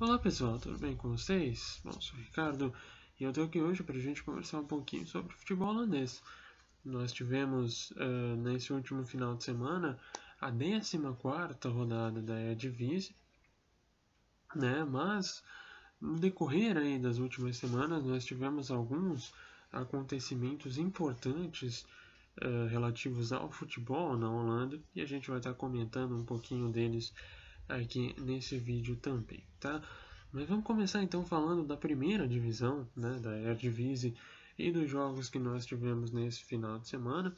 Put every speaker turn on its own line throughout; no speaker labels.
Olá pessoal, tudo bem com vocês? Bom, sou o Ricardo e eu estou aqui hoje para a gente conversar um pouquinho sobre futebol holandês. Nós tivemos nesse último final de semana a 14ª rodada da Eredivisie, né? Mas no decorrer aí das últimas semanas nós tivemos alguns acontecimentos importantes relativos ao futebol na Holanda e a gente vai estar comentando um pouquinho deles aqui nesse vídeo também, tá? Mas vamos começar então falando da primeira divisão, né, da Eredivisie e dos jogos que nós tivemos nesse final de semana.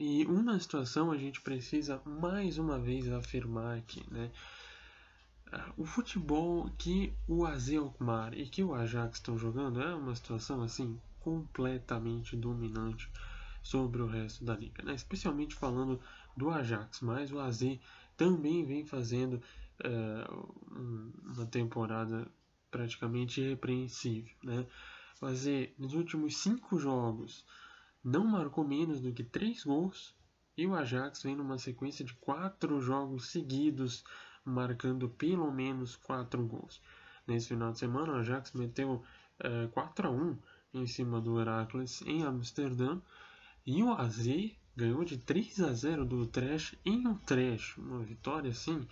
E uma situação a gente precisa mais uma vez afirmar aqui, né? O futebol que o AZ Alkmaar e que o Ajax estão jogando é uma situação assim completamente dominante sobre o resto da liga, né? Especialmente falando do Ajax, mas o AZ também vem fazendo uma temporada praticamente irrepreensível, né? O AZ nos últimos 5 jogos não marcou menos do que 3 gols e o Ajax vem numa sequência de 4 jogos seguidos marcando pelo menos 4 gols. Nesse final de semana o Ajax meteu 4-1 em cima do Heracles em Amsterdã e o AZ ganhou de 3-0 do Utrecht em Utrecht, uma vitória assim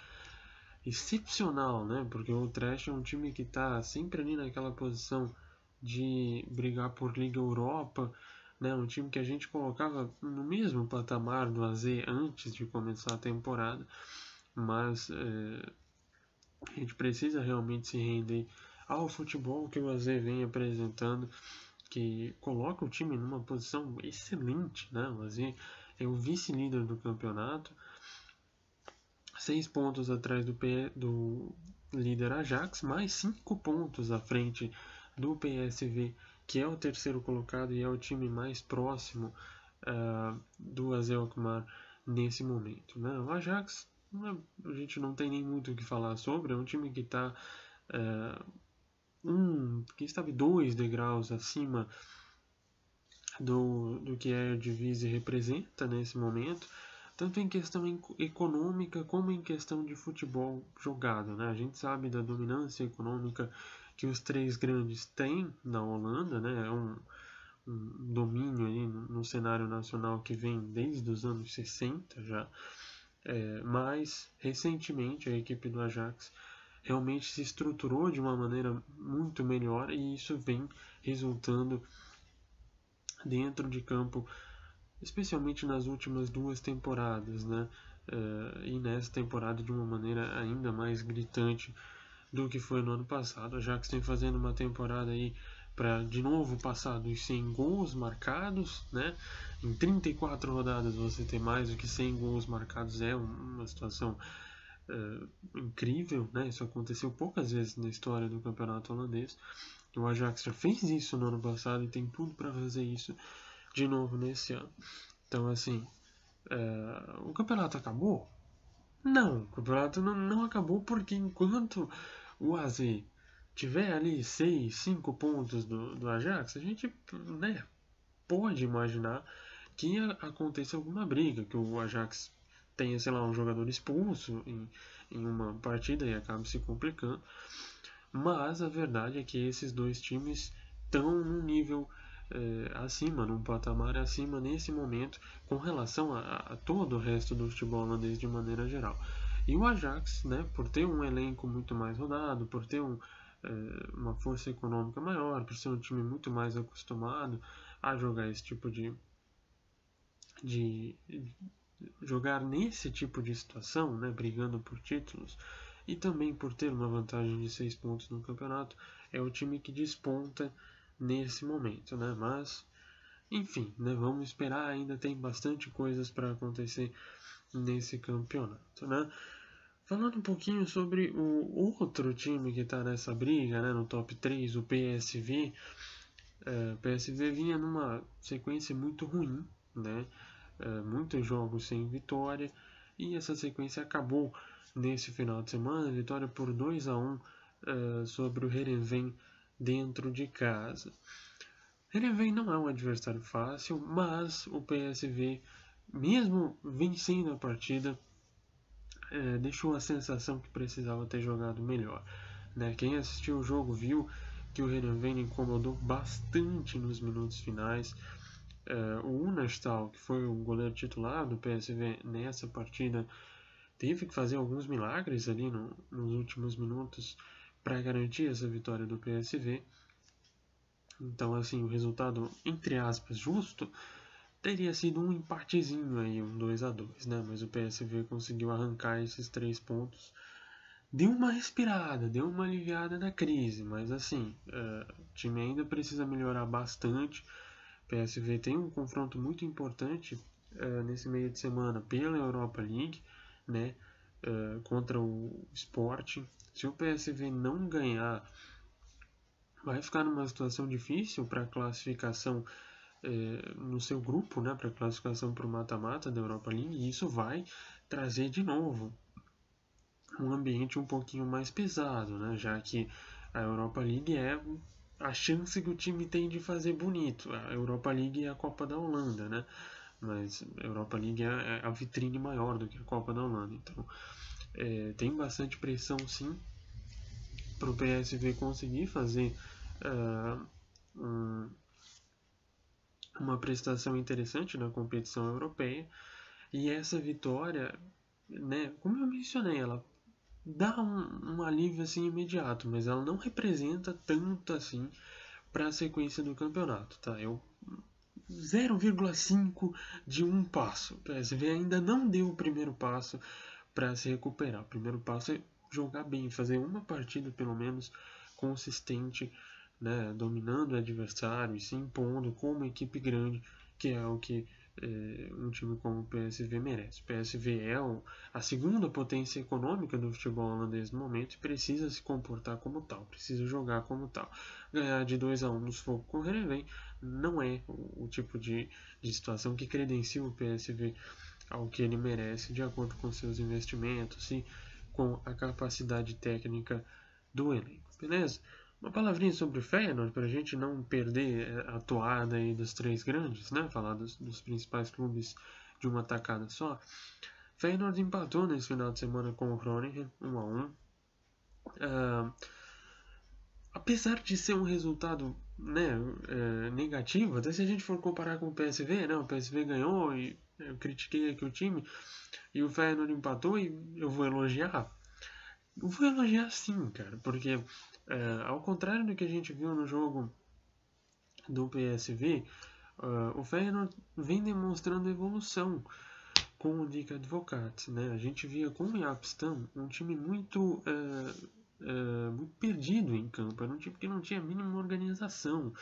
excepcional, né? Porque o Utrecht é um time que está sempre ali naquela posição de brigar por Liga Europa, né? Um time que a gente colocava no mesmo patamar do AZ antes de começar a temporada, mas a gente precisa realmente se render ao futebol que o AZ vem apresentando, que coloca o time numa posição excelente, né? O AZ é o vice-líder do campeonato, 6 pontos atrás do líder Ajax, mais 5 pontos à frente do PSV, que é o terceiro colocado e é o time mais próximo do AZ Alkmaar nesse momento, né? O Ajax, a gente não tem nem muito o que falar sobre, é um time que está quem sabe 2 degraus acima do que a Eredivisie representa nesse momento, tanto em questão econômica como em questão de futebol jogado, né? A gente sabe da dominância econômica que os 3 grandes têm na Holanda, né? É um domínio ali no cenário nacional que vem desde os anos 60 já, mas recentemente a equipe do Ajax realmente se estruturou de uma maneira muito melhor e isso vem resultando dentro de campo, especialmente nas últimas 2 temporadas, né? E nessa temporada de uma maneira ainda mais gritante do que foi no ano passado. O Ajax tem fazendo uma temporada aí para de novo passar dos 100 gols marcados, né? Em 34 rodadas você ter mais do que 100 gols marcados é uma situação incrível, né? Isso aconteceu poucas vezes na história do campeonato holandês. O Ajax já fez isso no ano passado e tem tudo para fazer isso de novo nesse ano. Então, assim, o campeonato acabou? Não, o campeonato não acabou porque enquanto o AZ tiver ali 6, 5 pontos do Ajax, a gente, né, pode imaginar que aconteça alguma briga, que o Ajax tenha, sei lá, um jogador expulso em uma partida e acabe se complicando. Mas a verdade é que esses 2 times estão num nível acima, num patamar acima nesse momento com relação a todo o resto do futebol holandês de maneira geral. E o Ajax, né, por ter um elenco muito mais rodado, por ter uma força econômica maior, por ser um time muito mais acostumado a jogar esse tipo de jogar nesse tipo de situação, né, brigando por títulos, e também por ter uma vantagem de 6 pontos no campeonato, é o time que desponta nesse momento, né? Mas, enfim, né, vamos esperar, ainda tem bastante coisas para acontecer nesse campeonato, né? Falando um pouquinho sobre o outro time que está nessa briga, né, no top 3, o PSV. O PSV vinha numa sequência muito ruim, né? Muitos jogos sem vitória, e essa sequência acabou nesse final de semana, vitória por 2-1 sobre o Heerenveen dentro de casa. Heerenveen não é um adversário fácil, mas o PSV, mesmo vencendo a partida, deixou a sensação que precisava ter jogado melhor, né? Quem assistiu o jogo viu que o Heerenveen incomodou bastante nos minutos finais. O Unastal, que foi o goleiro titular do PSV nessa partida, teve que fazer alguns milagres ali nos últimos minutos para garantir essa vitória do PSV. Então, assim, o resultado, entre aspas, justo, teria sido um empatezinho aí, um 2-2, né? Mas o PSV conseguiu arrancar esses 3 pontos. Deu uma respirada, deu uma aliviada na crise, mas assim, o time ainda precisa melhorar bastante. O PSV tem um confronto muito importante nesse meio de semana pela Europa League, né? Contra o Sporting. Se o PSV não ganhar, vai ficar numa situação difícil para a classificação no seu grupo, né, para a classificação para o mata-mata da Europa League, e isso vai trazer de novo um ambiente um pouquinho mais pesado, né, já que a Europa League é a chance que o time tem de fazer bonito. A Europa League é a Copa da Holanda, né, mas a Europa League é a vitrine maior do que a Copa da Holanda, então tem bastante pressão sim para o PSV conseguir fazer uma prestação interessante na competição europeia, e essa vitória, né, como eu mencionei, ela dá um alívio assim imediato, mas ela não representa tanto assim para a sequência do campeonato, tá? 0,5 de um passo. O PSV ainda não deu o primeiro passo para se recuperar. O primeiro passo é jogar bem, fazer uma partida pelo menos consistente, né, dominando o adversário e se impondo como uma equipe grande, que é o que um time como o PSV merece. O PSV é a segunda potência econômica do futebol holandês no momento e precisa se comportar como tal, precisa jogar como tal. Ganhar de 2-1 no sufoco com o Heerenveen não é o tipo de situação que credencia o PSV ao que ele merece de acordo com seus investimentos e com a capacidade técnica do elenco, beleza? Uma palavrinha sobre o Feyenoord, para a gente não perder a toada aí dos 3 grandes, né? Falar dos principais clubes de uma tacada só. Feyenoord empatou nesse final de semana com o Groningen, 1-1. Apesar de ser um resultado, né, negativo, até se a gente for comparar com o PSV, né? O PSV ganhou e eu critiquei aqui o time e o Feyenoord empatou e eu vou elogiar. Eu vou elogiar sim, cara, porque ao contrário do que a gente viu no jogo do PSV, o Feyenoord vem demonstrando evolução com o Dick Advocaat, né? A gente via com o Japstam um time muito perdido em campo, era um time que não tinha a mínima organização,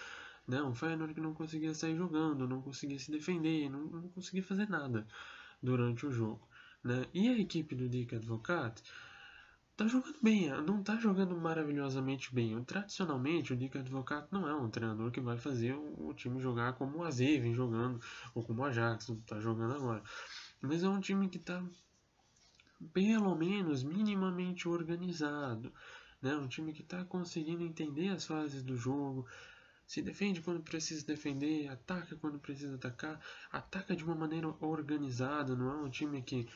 né? Um Feyenoord que não conseguia sair jogando, não conseguia se defender, não conseguia fazer nada durante o jogo, né? E a equipe do Dick Advocaat tá jogando bem, não tá jogando maravilhosamente bem. Tradicionalmente, o Dick Advocaat não é um treinador que vai fazer o time jogar como o AZ vem jogando, ou como o Ajax tá jogando agora. Mas é um time que tá, pelo menos, minimamente organizado. Né? Um time que tá conseguindo entender as fases do jogo, se defende quando precisa defender, ataca quando precisa atacar, ataca de uma maneira organizada, não é um time que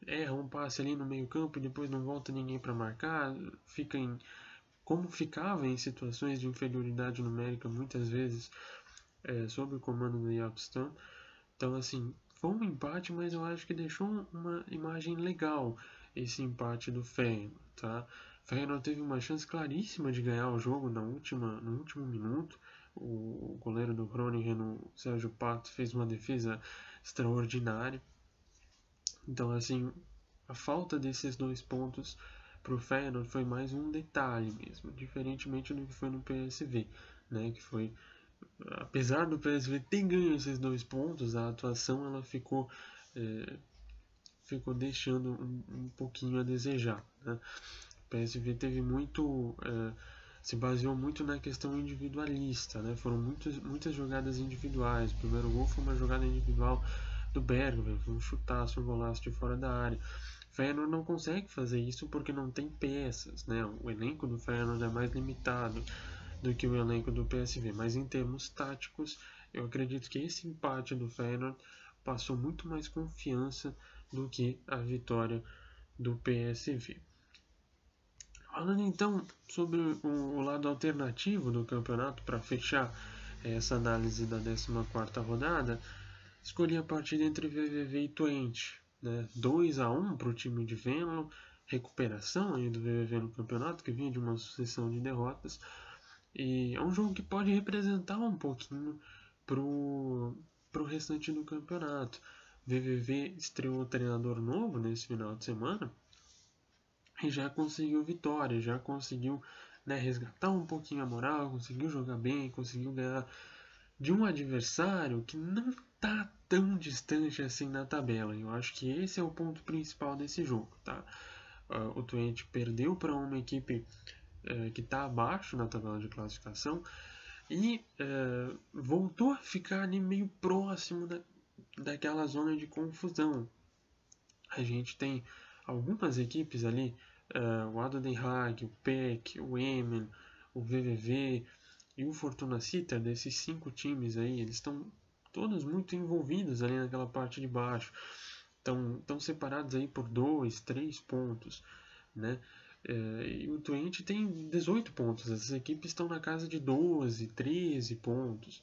erra um passe ali no meio campo e depois não volta ninguém para marcar, fica como ficava em situações de inferioridade numérica muitas vezes sob o comando do Japstam. Então assim, foi um empate, mas eu acho que deixou uma imagem legal esse empate do Feyenoord, tá? O Feyenoord teve uma chance claríssima de ganhar o jogo no último minuto. O goleiro do Groningen, o Sérgio Pato, fez uma defesa extraordinária. Então, assim, a falta desses 2 pontos para o Feyenoord foi mais um detalhe mesmo, diferentemente do que foi no PSV, né? Que foi, apesar do PSV ter ganho esses 2 pontos, a atuação ela ficou deixando um pouquinho a desejar, né? O PSV teve muito se baseou muito na questão individualista, né? Foram muitas jogadas individuais. O primeiro gol foi uma jogada individual do Bergwijn, foi um chutaço, um golaço de fora da área. O Feyenoord não consegue fazer isso porque não tem peças, né? O elenco do Feyenoord é mais limitado do que o elenco do PSV, mas em termos táticos, eu acredito que esse empate do Feyenoord passou muito mais confiança do que a vitória do PSV. Falando então sobre o lado alternativo do campeonato, para fechar essa análise da 14ª rodada, escolhi a partida entre VVV e Twente, né? 2-1 para o time de Venlo, recuperação aí do VVV no campeonato, que vinha de uma sucessão de derrotas, e é um jogo que pode representar um pouquinho pro restante do campeonato. VVV estreou treinador novo nesse final de semana e já conseguiu vitória, já conseguiu, né, resgatar um pouquinho a moral, conseguiu jogar bem, conseguiu ganhar de um adversário que não está tão distante assim na tabela. Eu acho que esse é o ponto principal desse jogo, tá? O Twente perdeu para uma equipe que está abaixo na tabela de classificação e voltou a ficar ali meio próximo daquela zona de confusão. A gente tem algumas equipes ali, o Ado Den Haag, o PEC, o Emmen, o VVV e o Fortuna Sittard, desses 5 times aí, eles estão todos muito envolvidos ali naquela parte de baixo. Estão separados aí por 2, 3 pontos, né? E o Twente tem 18 pontos. Essas equipes estão na casa de 12, 13 pontos.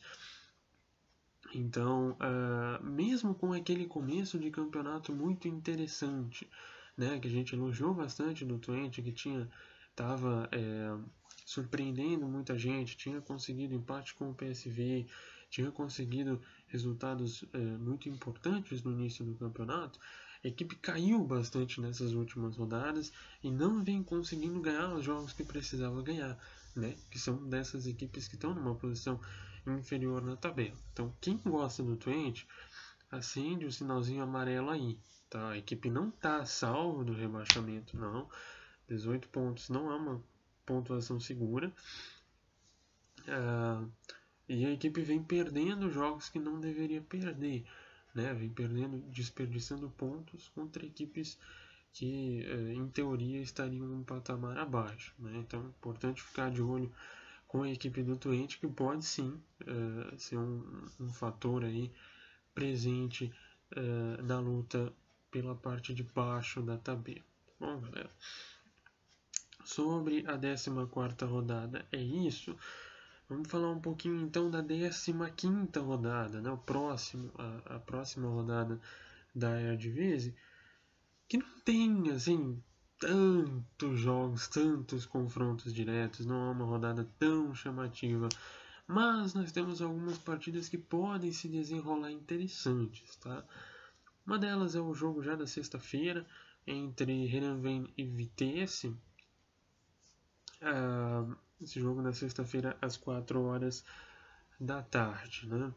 Então, mesmo com aquele começo de campeonato muito interessante, né, que a gente elogiou bastante do Twente, que estava surpreendendo muita gente, tinha conseguido empate com o PSV, tinha conseguido resultados muito importantes no início do campeonato, a equipe caiu bastante nessas últimas rodadas e não vem conseguindo ganhar os jogos que precisava ganhar, né? Que são dessas equipes que estão numa posição inferior na tabela. Então, quem gosta do Twente, acende o sinalzinho amarelo aí, tá? A equipe não está salvo do rebaixamento, não. 18 pontos não é uma pontuação segura. E a equipe vem perdendo jogos que não deveria perder, né? Vem perdendo, desperdiçando pontos contra equipes que, em teoria, estariam um patamar abaixo, né? Então, é importante ficar de olho com a equipe do Twente, que pode sim ser um fator aí presente na luta pela parte de baixo da tabela. Bom, galera, sobre a 14ª rodada é isso. Vamos falar um pouquinho então da 15ª rodada, né? A próxima rodada da Eredivisie, que não tem assim tantos jogos, tantos confrontos diretos, não é uma rodada tão chamativa, mas nós temos algumas partidas que podem se desenrolar interessantes, tá? Uma delas é o jogo já da sexta-feira entre Heerenveen e Vitesse. Esse jogo na sexta-feira às 4 horas da tarde, né?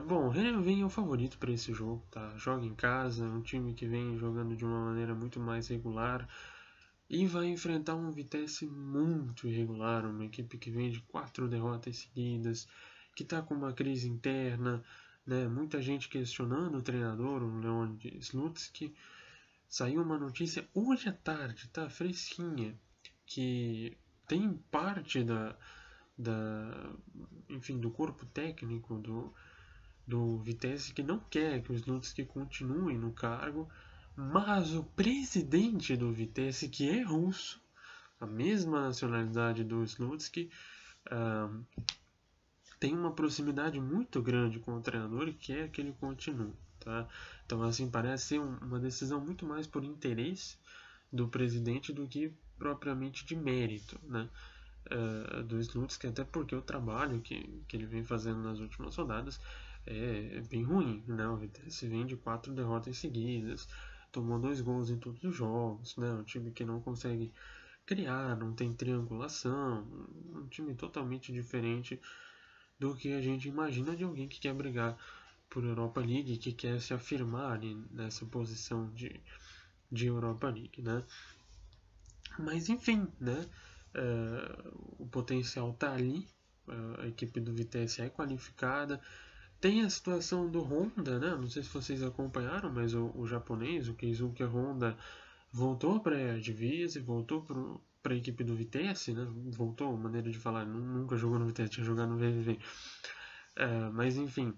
Bom, o Heerenveen é o favorito para esse jogo, tá? Joga em casa, é um time que vem jogando de uma maneira muito mais regular e vai enfrentar um Vitesse muito irregular, uma equipe que vem de 4 derrotas seguidas, que está com uma crise interna, né? Muita gente questionando o treinador, o Leonid Slutsky. Saiu uma notícia hoje à tarde, tá? Fresquinha, que tem parte enfim, do corpo técnico do Vitesse que não quer que os Slutsky continuem no cargo, mas o presidente do Vitesse, que é russo, a mesma nacionalidade do Slutsky, tem uma proximidade muito grande com o treinador e quer que ele continue. Tá? Então, assim, parece ser uma decisão muito mais por interesse do presidente do que propriamente de mérito, né? Do Slutsky, até porque o trabalho que ele vem fazendo nas últimas rodadas é bem ruim, né? O Vitesse vem de 4 derrotas seguidas, tomou 2 gols em todos os jogos, né? Um time que não consegue criar, não tem triangulação, um time totalmente diferente do que a gente imagina de alguém que quer brigar por Europa League, que quer se afirmar ali nessa posição de Europa League, né? Mas enfim, né? O potencial está ali, a equipe do Vitesse é qualificada. Tem a situação do Honda, né? Não sei se vocês acompanharam, mas o japonês, o Keisuke Honda, voltou para a Eredivisie, voltou para a equipe do Vitesse, né? Voltou, maneira de falar, nunca jogou no Vitesse, tinha jogado no VVV. Mas enfim,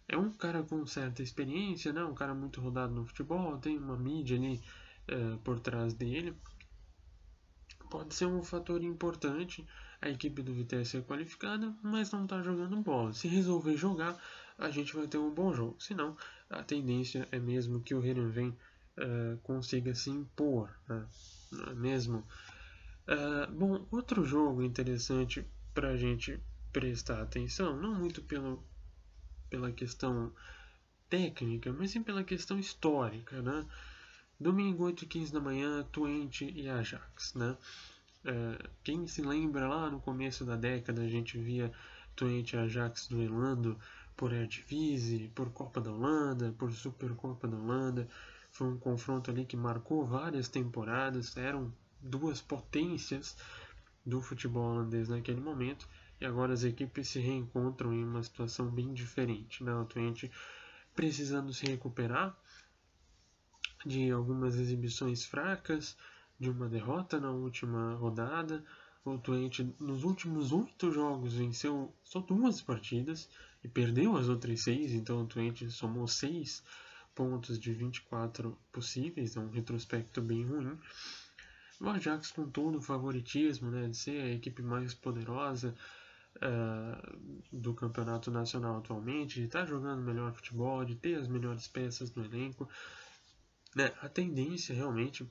é um cara com certa experiência, né? Um cara muito rodado no futebol, tem uma mídia ali por trás dele, pode ser um fator importante. A equipe do Vitesse é qualificada, mas não está jogando bola. Se resolver jogar, a gente vai ter um bom jogo. Senão, a tendência é mesmo que o Heerenveen consiga se impor, né? Não é mesmo? Bom, outro jogo interessante para a gente prestar atenção, não muito pela questão técnica, mas sim pela questão histórica, né? Domingo, 8h15 da manhã, Twente e Ajax, né? Quem se lembra lá no começo da década, a gente via Twente e Ajax duelando por Eredivisie, por Copa da Holanda, por Supercopa da Holanda. Foi um confronto ali que marcou várias temporadas, eram duas potências do futebol holandês naquele momento, e agora as equipes se reencontram em uma situação bem diferente, né? O Twente precisando se recuperar de algumas exibições fracas, de uma derrota na última rodada. O Twente, nos últimos 8 jogos, venceu só 2 partidas e perdeu as outras 6, então o Twente somou 6 pontos de 24 possíveis, é um retrospecto bem ruim. O Ajax com todo o favoritismo, né, de ser a equipe mais poderosa do campeonato nacional atualmente, de estar jogando melhor futebol, de ter as melhores peças no elenco, né, a tendência realmente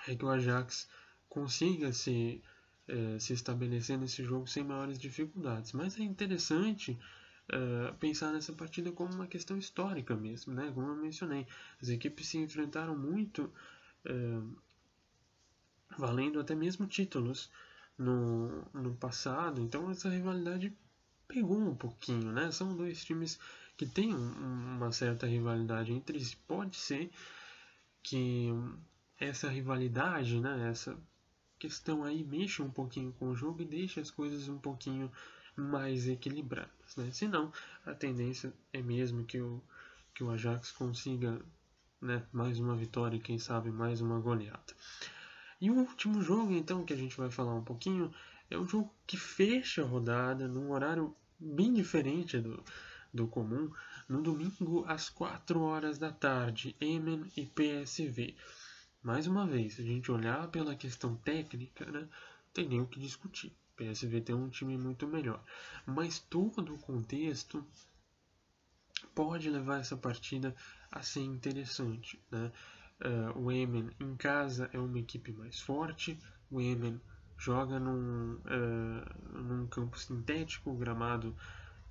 é que o Ajax consiga se estabelecer nesse jogo sem maiores dificuldades. Mas é interessante pensar nessa partida como uma questão histórica mesmo, né? Como eu mencionei, as equipes se enfrentaram muito, valendo até mesmo títulos no passado, então essa rivalidade pegou um pouquinho, né? São dois times que têm uma certa rivalidade entre si. Pode ser que essa rivalidade, né, essa questão aí mexa um pouquinho com o jogo e deixa as coisas um pouquinho mais equilibradas, né? Senão, a tendência é mesmo que o Ajax consiga, né, mais uma vitória e quem sabe mais uma goleada. E o último jogo, então, que a gente vai falar um pouquinho, é um jogo que fecha a rodada num horário bem diferente do comum, no domingo às 4 horas da tarde, Emmen e PSV. Mais uma vez, se a gente olhar pela questão técnica, né, tem nem o que discutir. O PSV tem um time muito melhor. Mas todo o contexto pode levar essa partida a ser interessante, né? O Emmen em casa é uma equipe mais forte. O Emmen joga num campo sintético, o gramado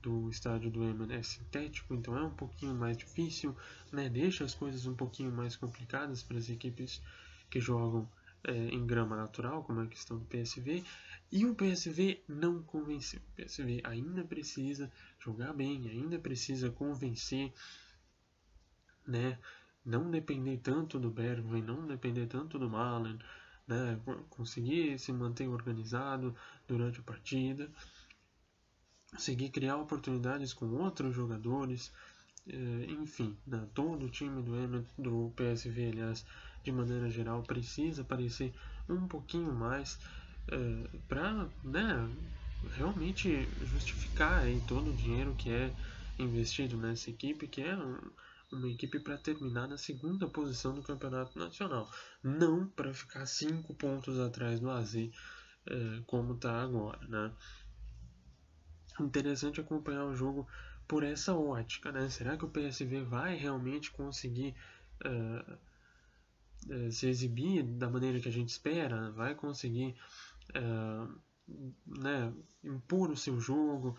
do estádio do Emmen é sintético, então é um pouquinho mais difícil, né? Deixa as coisas um pouquinho mais complicadas para as equipes que jogam em grama natural, como é a questão do PSV. E o PSV não convenceu. O PSV ainda precisa jogar bem, ainda precisa convencer, né? Não depender tanto do Bergwijn, não depender tanto do Malen, né? Conseguir se manter organizado durante a partida, conseguir criar oportunidades com outros jogadores, enfim, né? Todo o time do PSV, aliás, de maneira geral, precisa aparecer um pouquinho mais para, né, realmente justificar aí todo o dinheiro que é investido nessa equipe, que é uma equipe para terminar na segunda posição do Campeonato Nacional, não para ficar 5 pontos atrás do AZ, como está agora, né? Interessante acompanhar o jogo por essa ótica, né? Será que o PSV vai realmente conseguir se exibir da maneira que a gente espera? Vai conseguir né, impor o seu jogo,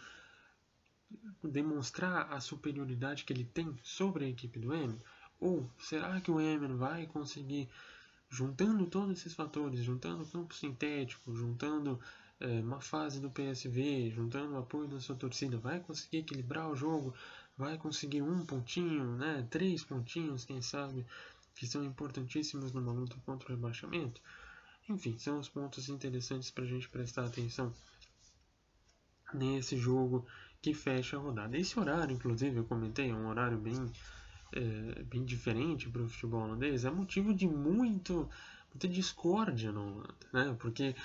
demonstrar a superioridade que ele tem sobre a equipe do Emmen? Ou será que o Emmen vai conseguir, juntando todos esses fatores, juntando campo sintético, juntando uma fase do PSV, juntando o apoio da sua torcida, vai conseguir equilibrar o jogo, vai conseguir um pontinho, né, 3 pontinhos, quem sabe, que são importantíssimos numa luta contra o rebaixamento? Enfim, são os pontos interessantes para a gente prestar atenção nesse jogo que fecha a rodada. Esse horário, inclusive, eu comentei, é um horário bem diferente para o futebol holandês, é motivo de muita discórdia na Holanda, né? Porque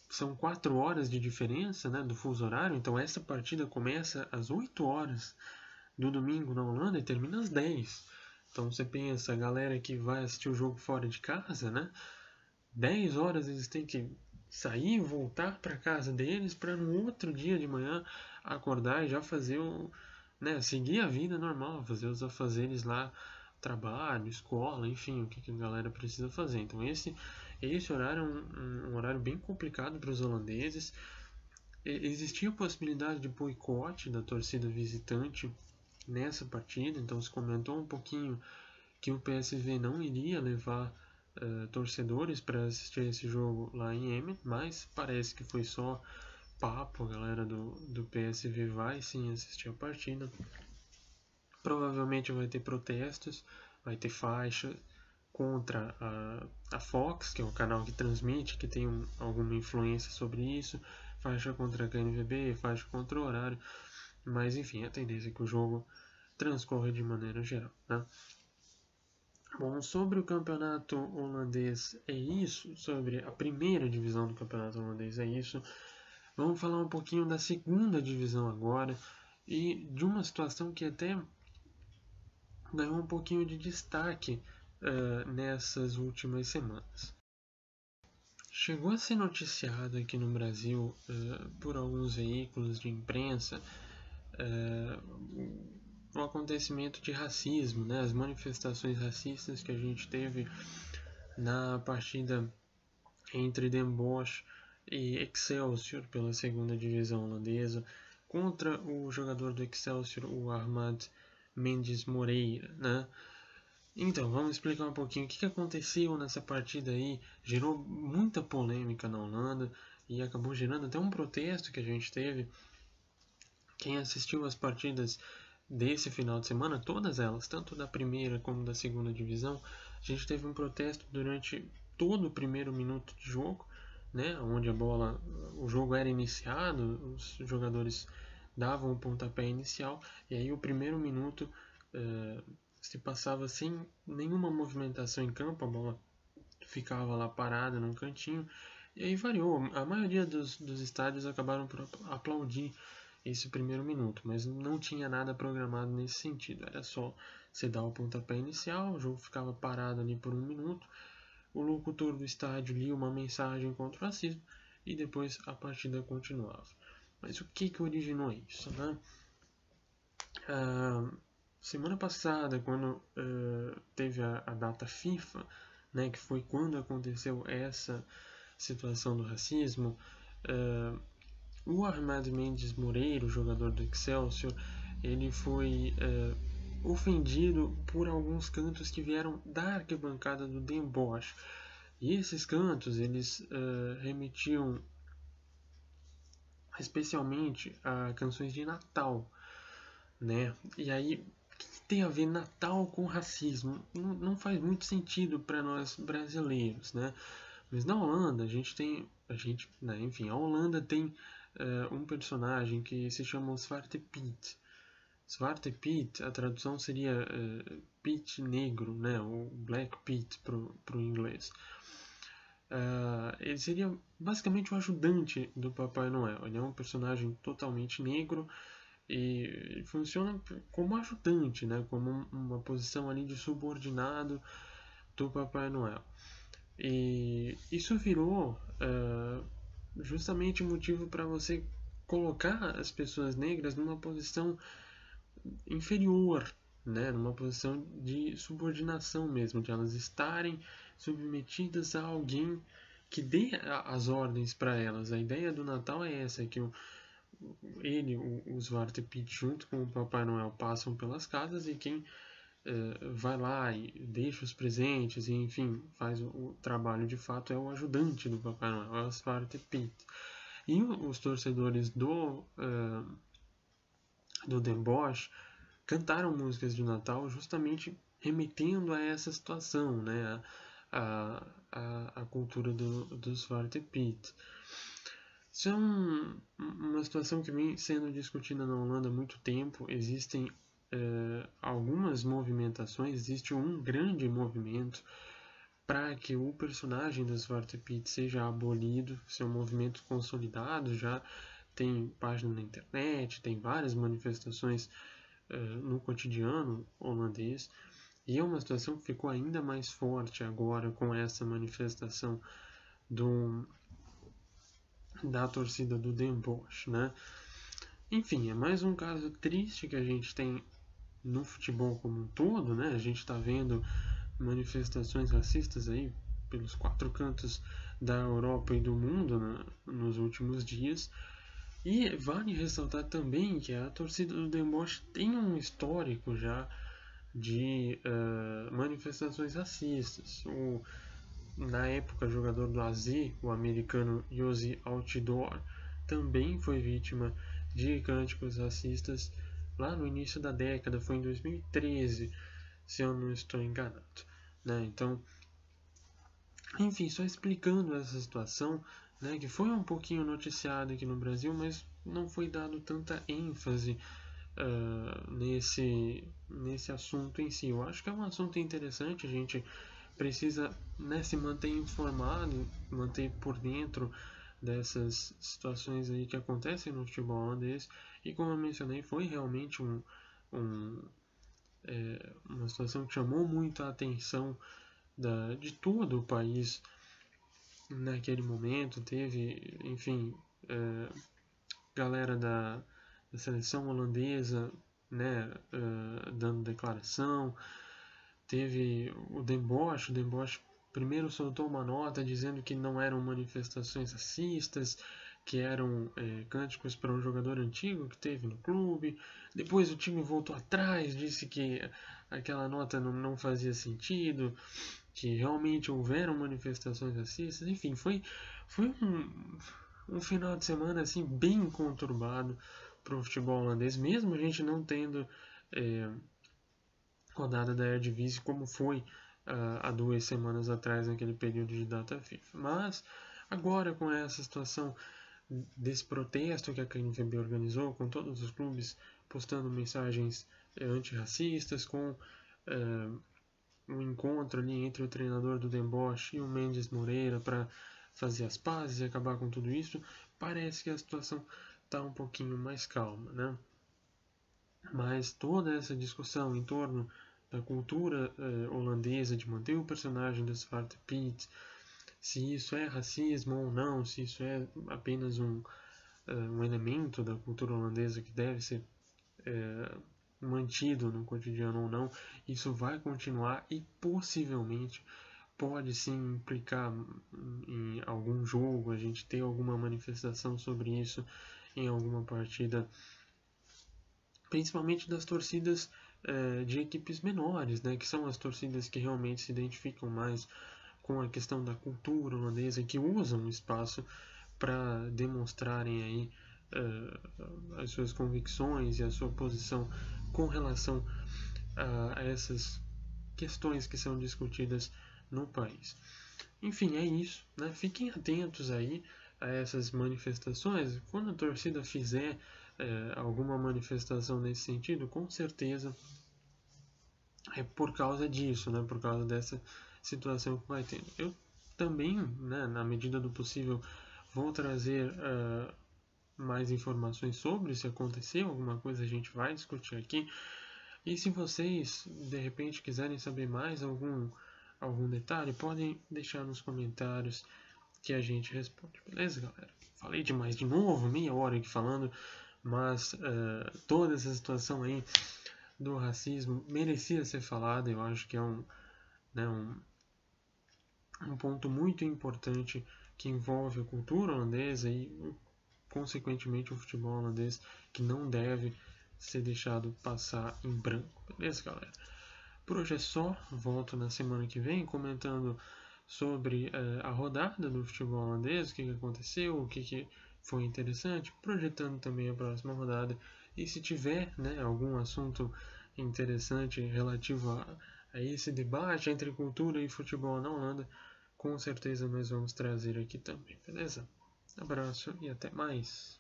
são 4 horas de diferença, né, do fuso horário, então essa partida começa às 8 horas do domingo na Holanda e termina às 10. Então você pensa, a galera que vai assistir o jogo fora de casa, né? 10 horas eles têm que sair e voltar para casa deles para no outro dia de manhã acordar e já fazer né, seguir a vida normal, fazer os afazeres lá, trabalho, escola, enfim, o que a galera precisa fazer. Então esse horário é um horário bem complicado para os holandeses. Existia a possibilidade de boicote da torcida visitante nessa partida, então se comentou um pouquinho que o PSV não iria levar torcedores para assistir esse jogo lá em Emmen, mas parece que foi só papo, a galera do PSV vai sim assistir a partida. Provavelmente vai ter protestos, vai ter faixa contra a Fox, que é o canal que transmite, que tem alguma influência sobre isso, faixa contra a KNVB, faixa contra o horário, mas enfim, a tendência é que o jogo transcorre de maneira geral, né? Bom, sobre o campeonato holandês é isso, sobre a primeira divisão do campeonato holandês é isso. Vamos falar um pouquinho da segunda divisão agora e de uma situação que até ganhou um pouquinho de destaque nessas últimas semanas. Chegou a ser noticiado aqui no Brasil por alguns veículos de imprensa o acontecimento de racismo, né, as manifestações racistas que a gente teve na partida entre Den Bosch e Excelsior pela segunda divisão holandesa contra o jogador do Excelsior, o Ahmad Mendes Moreira, né? Então, vamos explicar um pouquinho o que aconteceu nessa partida aí. Gerou muita polêmica na Holanda e acabou gerando até um protesto que a gente teve. Quem assistiu as partidas desse final de semana, todas elas, tanto da primeira como da segunda divisão, a gente teve um protesto durante todo o primeiro minuto de jogo, né, onde o jogo era iniciado, os jogadores davam o pontapé inicial, e aí o primeiro minuto se passava sem nenhuma movimentação em campo, a bola ficava lá parada num cantinho, e aí variou. A maioria dos estádios acabaram por aplaudir esse primeiro minuto, mas não tinha nada programado nesse sentido. Era só você dar o pontapé inicial, o jogo ficava parado ali por um minuto, o locutor do estádio lia uma mensagem contra o racismo e depois a partida continuava. Mas o que originou isso, né? Semana passada, quando teve a data FIFA, né, que foi quando aconteceu essa situação do racismo, o Ahmad Mendes Moreira, jogador do Excelsior, ele foi ofendido por alguns cantos que vieram da arquibancada do Den Bosch. E esses cantos, eles remetiam especialmente a canções de Natal, né? E aí, o que tem a ver Natal com racismo? Não faz muito sentido para nós brasileiros, né? Mas na Holanda né, enfim, a Holanda tem um personagem que se chama o Zwarte Piet. Zwarte Piet, a tradução seria Piet negro, né? O Black Piet pro inglês. Ele seria basicamente o ajudante do Papai Noel. Ele é um personagem totalmente negro e funciona como ajudante, né? Como uma posição ali de subordinado do Papai Noel. E isso virou justamente motivo para você colocar as pessoas negras numa posição inferior, né? Numa posição de subordinação mesmo, de elas estarem submetidas a alguém que dê as ordens para elas. A ideia do Natal é essa, que o Zwarte Piet, junto com o Papai Noel, passam pelas casas e quem vai lá e deixa os presentes e, enfim, faz o trabalho de fato é o ajudante do Papai Noel, é o Zwarte Piet. E os torcedores do Den Bosch cantaram músicas de Natal justamente remetendo a essa situação, né? A cultura do Zwarte Piet. Isso é uma situação que vem sendo discutida na Holanda há muito tempo. Existem algumas movimentações, existe um grande movimento para que o personagem do Zwarte Piet seja abolido. Isso é um movimento consolidado, já tem página na internet, tem várias manifestações no cotidiano holandês. E é uma situação que ficou ainda mais forte agora com essa manifestação da torcida do Den Bosch, né? Enfim, é mais um caso triste que a gente tem no futebol como um todo, né? A gente está vendo manifestações racistas aí pelos 4 cantos da Europa e do mundo, né, nos últimos dias. E vale ressaltar também que a torcida do Den Bosch tem um histórico já de manifestações racistas. Na época, jogador do AZ, o americano Jozy Altidore, também foi vítima de cânticos racistas lá no início da década, foi em 2013, se eu não estou enganado. Né? Então, enfim, só explicando essa situação, né, que foi um pouquinho noticiada aqui no Brasil, mas não foi dado tanta ênfase nesse assunto em si. Eu acho que é um assunto interessante, a gente precisa, né, se manter informado, manter por dentro dessas situações aí que acontecem no futebol holandês, e como eu mencionei, foi realmente uma situação que chamou muito a atenção de todo o país naquele momento. Teve, enfim, galera da seleção holandesa, né, dando declaração. Teve o Den Bosch primeiro soltou uma nota dizendo que não eram manifestações racistas, que eram cânticos para um jogador antigo que teve no clube. Depois o time voltou atrás, disse que aquela nota não fazia sentido, que realmente houveram manifestações racistas. Enfim, foi um final de semana assim bem conturbado para o futebol holandês, mesmo a gente não tendo rodada da Eredivisie como foi há 2 semanas atrás, naquele período de data FIFA. Mas agora, com essa situação desse protesto que a KNVB organizou, com todos os clubes postando mensagens antirracistas, com um encontro ali entre o treinador do Den Bosch e o Mendes Moreira para fazer as pazes e acabar com tudo isso, parece que a situação está um pouquinho mais calma, né? Mas toda essa discussão em torno da cultura holandesa de manter o personagem do Zwarte Piet, se isso é racismo ou não, se isso é apenas um elemento da cultura holandesa que deve ser mantido no cotidiano ou não, isso vai continuar e possivelmente pode sim implicar em algum jogo, a gente ter alguma manifestação sobre isso em alguma partida, principalmente das torcidas de equipes menores, né, que são as torcidas que realmente se identificam mais com a questão da cultura holandesa, que usam o espaço para demonstrarem aí as suas convicções e a sua posição com relação a essas questões que são discutidas no país. Enfim, é isso, né? Fiquem atentos aí a essas manifestações. Quando a torcida fizer alguma manifestação nesse sentido, com certeza é por causa disso, né? Por causa dessa situação que vai tendo. Eu também, né, na medida do possível, vou trazer mais informações sobre se acontecer alguma coisa, a gente vai discutir aqui. E se vocês de repente quiserem saber mais algum detalhe, podem deixar nos comentários que a gente responde, beleza, galera? Falei demais de novo, meia hora aqui falando, mas toda essa situação aí do racismo merecia ser falada. Eu acho que é um ponto muito importante que envolve a cultura holandesa e, consequentemente, o futebol holandês, que não deve ser deixado passar em branco. Beleza, galera? Por hoje é só. Volto na semana que vem comentando sobre a rodada do futebol holandês, o que aconteceu, o que foi interessante, projetando também a próxima rodada. E se tiver algum assunto interessante relativo a esse debate entre cultura e futebol na Holanda, com certeza nós vamos trazer aqui também, beleza? Abraço e até mais!